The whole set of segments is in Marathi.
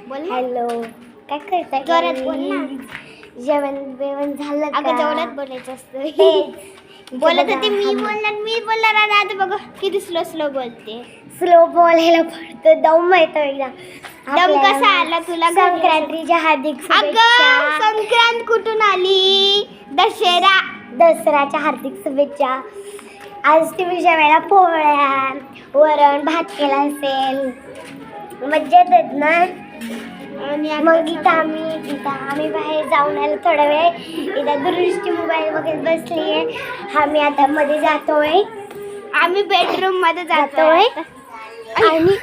बोल. हॅलो, काय करताय? जोरात बोल ना. जेवण झालं का? अगं जोरात बोलायचं असतं. बोलत होते मी बोलणार आणि आता बघ किती स्लो बोलते. स्लो बोलायला पडतं, दम येतो एकदा. दम कसा आला तुला? संक्रांतीच्या हार्दिक अगं शुभेच्छा. संक्रांत कुठून आली? दसऱ्याच्या हार्दिक शुभेच्छा. आज तुम्ही जेवायला पोळ्या वरण भात केला असेल, मज्जा येत ना. आणि मग इथं आम्ही बाहेर जाऊन आलो थोडा वेळ. इथं दृष्टी मोबाईल बघत बसली आहे. आम्ही आता मध्ये जातोय. आम्ही बेडरूम मध्ये जातोय. आणि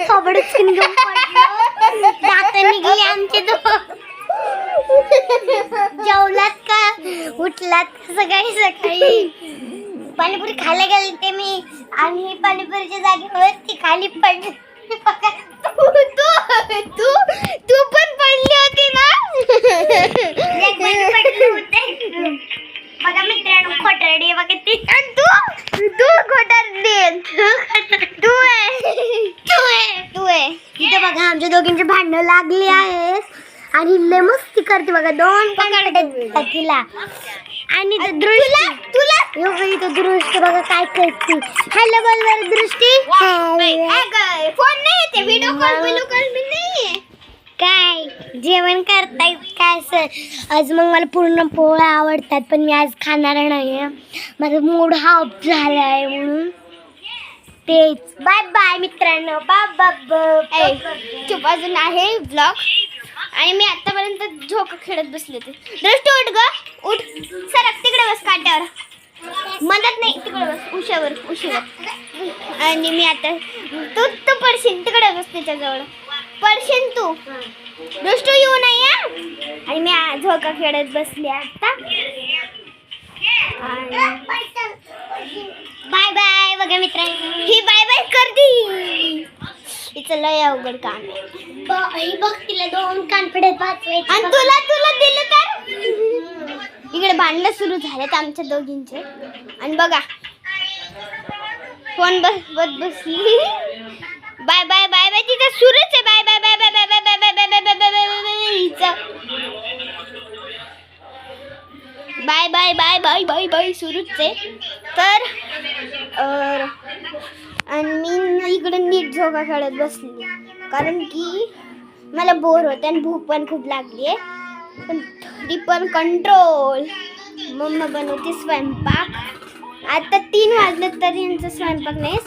कबड दात निघली आमचे दोन. जेवलात का? उठलात सकाळी सकाळी? पाणीपुरी खायला गेले ते मी, आणि पाणीपुरीच्या जागेवर ती खाली पडली. तू पण पडली होती ना. बघा मित्रांनो, खोटारडी बघा ती. तू खोटारडी. तू आहे. इथे बघा आमच्या दोघींचे भांडणं लागली आहेत. आणि लय मस्ती करते बघा, दोन पकडतात तिला. आणि तुला दृष्टी बघा काय करते. हॅलो बोल बरं दृष्टी. फोन नाही येते, व्हिडिओ कॉल नाही. काय जेवण करताय काय सर? आज मग मला पूर्ण पोळ्या आवडतात, पण मी आज खाणार नाही. माझा मूड हा ऑफ झाला आहे म्हणून. तेच बाय बाय मित्रांनो. बाय. चुप अजून आहे ब्लॉग. आणि मी आतापर्यंत झोका खेळत बसले होते. दृष्टी उठ ग, उठ. सरक तिकडे बस काट्यावर. मदत नाही, तिकडे बस उशीवर. आणि मी आता तू पडशील, तिकडे बस त्याच्याजवळ. पडशील तू. दृष्टी येऊ नये. आणि मी झोका खेळत बसले आता. बाय बाय बघा मित्रांनो. ही बाय बाय करती. तिचं लय अवघड काम आहे. बघ तिला दोन कॉन्फिडन्स वाचवायचे. आणि तुला दिलं तर इकडे भांडणं सुरू झालेत आमच्या दोघींचे. आणि बघा फोन बसली. Bye bye bye bye. तिचं सुरूच आहे. Bye bye bye bye bye bye bye bye bye bye bye bye bye bye bye bye bye bye सुरूच आहे. तर आणि मी इकडे नीट झोका खेळत बसली, कारण की मला बोर होते आणि भूक पण खूप लागली आहे. पण तरी पण कंट्रोल. मम्मा बनवते स्वयंपाक. आता 3 वाजले तरी यांचा स्वयंपाक नाही.